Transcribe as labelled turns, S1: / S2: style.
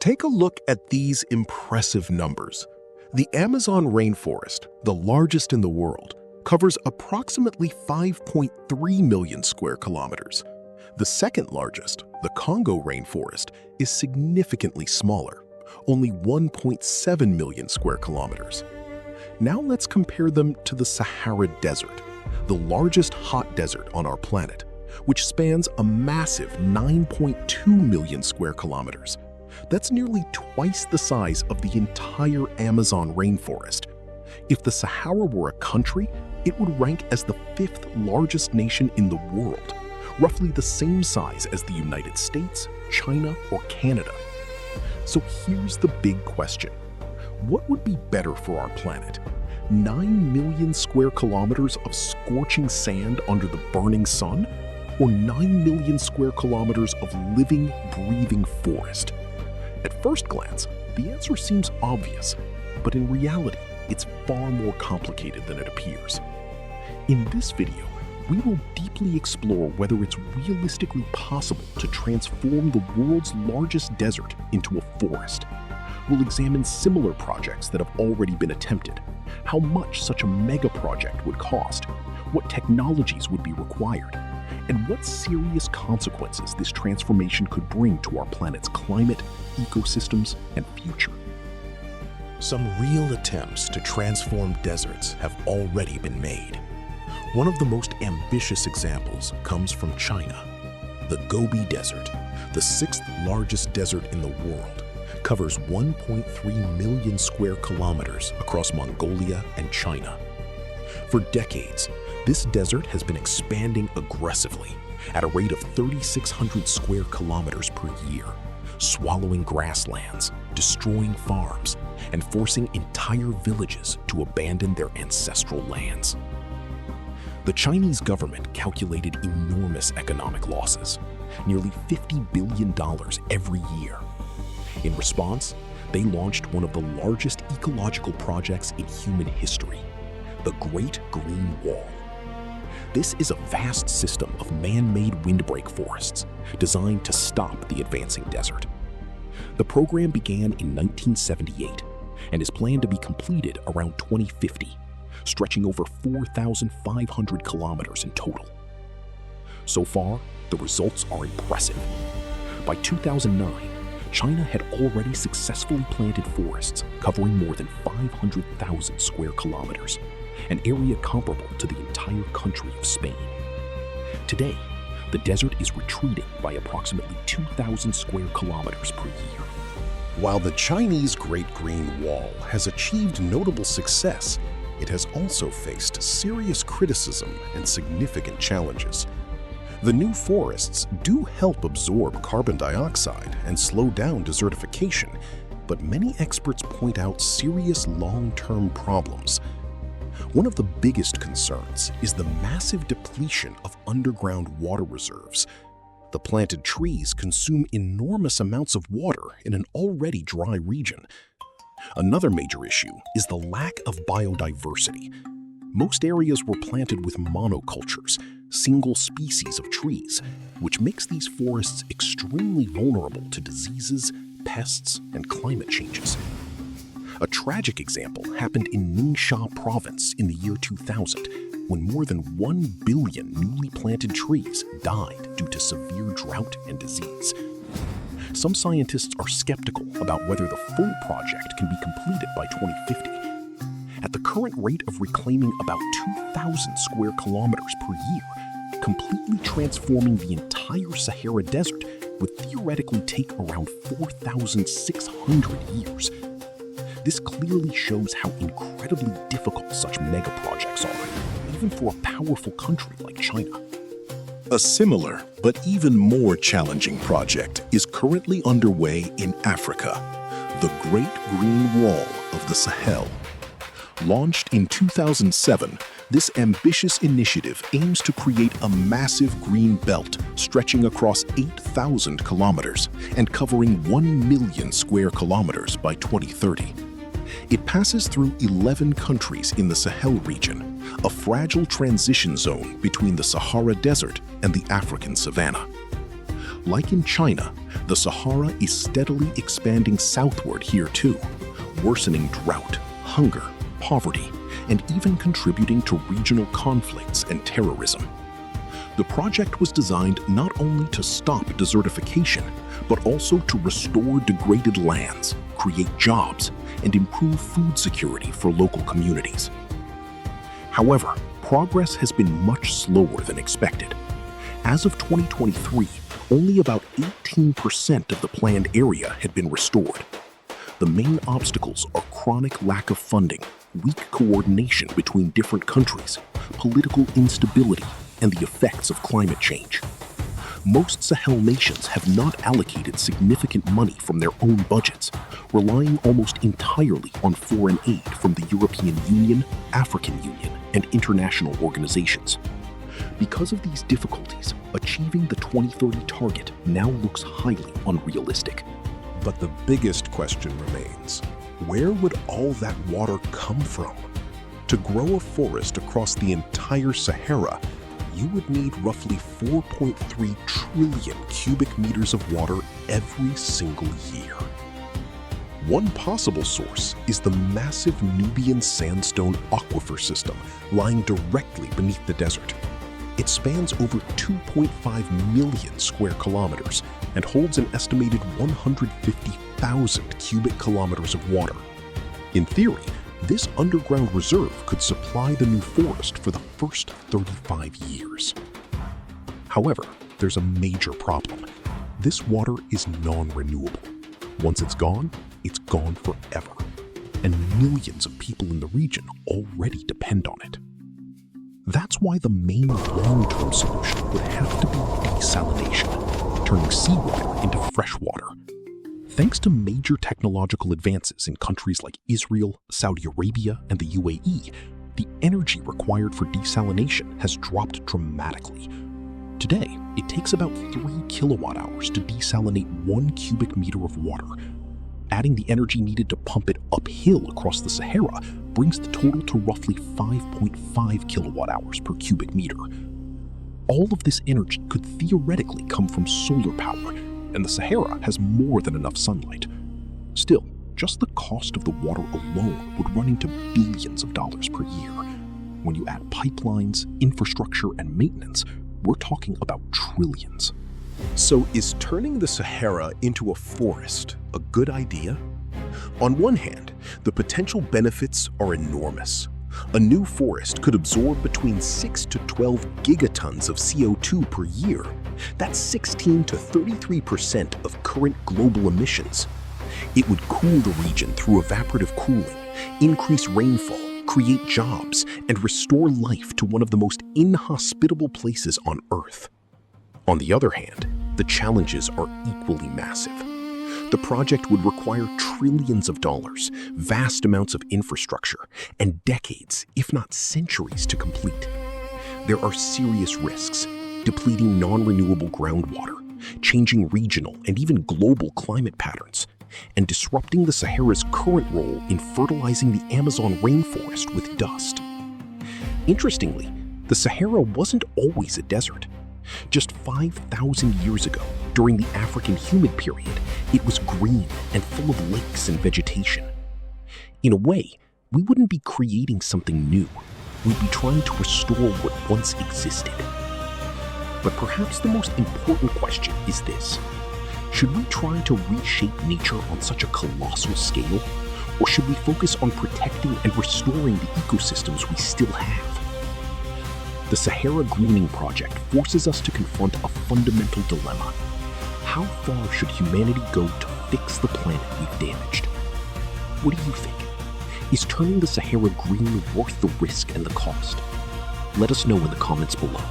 S1: Take a look at these impressive numbers. The Amazon rainforest, the largest in the world, covers approximately 5.3 million square kilometers. The second largest, the Congo rainforest, is significantly smaller, only 1.7 million square kilometers. Now let's compare them to the Sahara Desert, the largest hot desert on our planet, which spans a massive 9.2 million square kilometers. That's nearly twice the size of the entire Amazon rainforest. If the Sahara were a country, it would rank as the fifth largest nation in the world, roughly the same size as the United States, China, or Canada. So here's the big question. What would be better for our planet? 9 million square kilometers of scorching sand under the burning sun? Or 9 million square kilometers of living, breathing forest? At first glance, the answer seems obvious, but in reality, it's far more complicated than it appears. In this video, we will deeply explore whether it's realistically possible to transform the world's largest desert into a forest. We'll examine similar projects that have already been attempted, how much such a mega project would cost, what technologies would be required, and what serious consequences this transformation could bring to our planet's climate, ecosystems, and future.
S2: Some real attempts to transform deserts have already been made. One of the most ambitious examples comes from China. The Gobi Desert, the sixth largest desert in the world, covers 1.3 million square kilometers across Mongolia and China. For decades, this desert has been expanding aggressively at a rate of 3,600 square kilometers per year, swallowing grasslands, destroying farms, and forcing entire villages to abandon their ancestral lands. The Chinese government calculated enormous economic losses, nearly $50 billion every year. In response, they launched one of the largest ecological projects in human history, the Great Green Wall. This is a vast system of man-made windbreak forests designed to stop the advancing desert. The program began in 1978 and is planned to be completed around 2050, stretching over 4,500 kilometers in total. So far, the results are impressive. By 2009, China had already successfully planted forests covering more than 500,000 square kilometers, an area comparable to the entire country of Spain. Today, the desert is retreating by approximately 2,000 square kilometers per year.
S1: While the Chinese Great Green Wall has achieved notable success, it has also faced serious criticism and significant challenges. The new forests do help absorb carbon dioxide and slow down desertification, but many experts point out serious long-term problems. One of the biggest concerns is the massive depletion of underground water reserves. The planted trees consume enormous amounts of water in an already dry region. Another major issue is the lack of biodiversity. Most areas were planted with monocultures, single species of trees, which makes these forests extremely vulnerable to diseases, pests, and climate changes. A tragic example happened in Ningxia province in the year 2000, when more than 1 billion newly planted trees died due to severe drought and disease. Some scientists are skeptical about whether the full project can be completed by 2050. At the current rate of reclaiming about 2,000 square kilometers per year, completely transforming the entire Sahara Desert would theoretically take around 4,600 years. This clearly shows how incredibly difficult such mega projects are, even for a powerful country like China.
S2: A similar, but even more challenging project is currently underway in Africa, the Great Green Wall of the Sahel. Launched in 2007, this ambitious initiative aims to create a massive green belt stretching across 8,000 kilometers and covering 1 million square kilometers by 2030. It passes through 11 countries in the Sahel region, a fragile transition zone between the Sahara Desert and the African savanna.
S1: Like in China, the Sahara is steadily expanding southward here too, worsening drought, hunger, poverty, and even contributing to regional conflicts and terrorism. The project was designed not only to stop desertification, but also to restore degraded lands, create jobs, and improve food security for local communities. However, progress has been much slower than expected. As of 2023, only about 18% of the planned area had been restored. The main obstacles are chronic lack of funding, weak coordination between different countries, political instability, and the effects of climate change. Most Sahel nations have not allocated significant money from their own budgets, relying almost entirely on foreign aid from the European Union, African Union, and international organizations. Because of these difficulties, achieving the 2030 target now looks highly unrealistic.
S2: But the biggest question remains, where would all that water come from? To grow a forest across the entire Sahara, you would need roughly 4.3 trillion cubic meters of water every single year. One possible source is the massive Nubian sandstone aquifer system lying directly beneath the desert. It spans over 2.5 million square kilometers and holds an estimated 150,000 cubic kilometers of water. In theory, this underground reserve could supply the new forest for the first 35 years. However, there's a major problem. This water is non-renewable. Once it's gone forever. And millions of people in the region already depend on it. That's why the main long-term solution would have to be desalination, turning seawater into fresh water. Thanks to major technological advances in countries like Israel, Saudi Arabia, and the UAE, the energy required for desalination has dropped dramatically. Today, it takes about 3 kilowatt hours to desalinate 1 cubic meter of water. Adding the energy needed to pump it uphill across the Sahara brings the total to roughly 5.5 kilowatt hours per cubic meter. All of this energy could theoretically come from solar power, and the Sahara has more than enough sunlight. Still, just the cost of the water alone would run into billions of dollars per year. When you add pipelines, infrastructure, and maintenance, we're talking about trillions.
S1: So is turning the Sahara into a forest a good idea? On one hand, the potential benefits are enormous. A new forest could absorb between 6 to 12 gigatons of CO2 per year. That's 16 to 33% of current global emissions. It would cool the region through evaporative cooling, increase rainfall, create jobs, and restore life to one of the most inhospitable places on Earth. On the other hand, the challenges are equally massive. The project would require trillions of dollars, vast amounts of infrastructure, and decades, if not centuries, to complete. There are serious risks, depleting non-renewable groundwater, changing regional and even global climate patterns, and disrupting the Sahara's current role in fertilizing the Amazon rainforest with dust. Interestingly, the Sahara wasn't always a desert. Just 5,000 years ago, during the African humid period, it was green and full of lakes and vegetation. In a way, we wouldn't be creating something new. We'd be trying to restore what once existed. But perhaps the most important question is this: should we try to reshape nature on such a colossal scale, or should we focus on protecting and restoring the ecosystems we still have? The Sahara Greening Project forces us to confront a fundamental dilemma. How far should humanity go to fix the planet we've damaged? What do you think? Is turning the Sahara green worth the risk and the cost? Let us know in the comments below.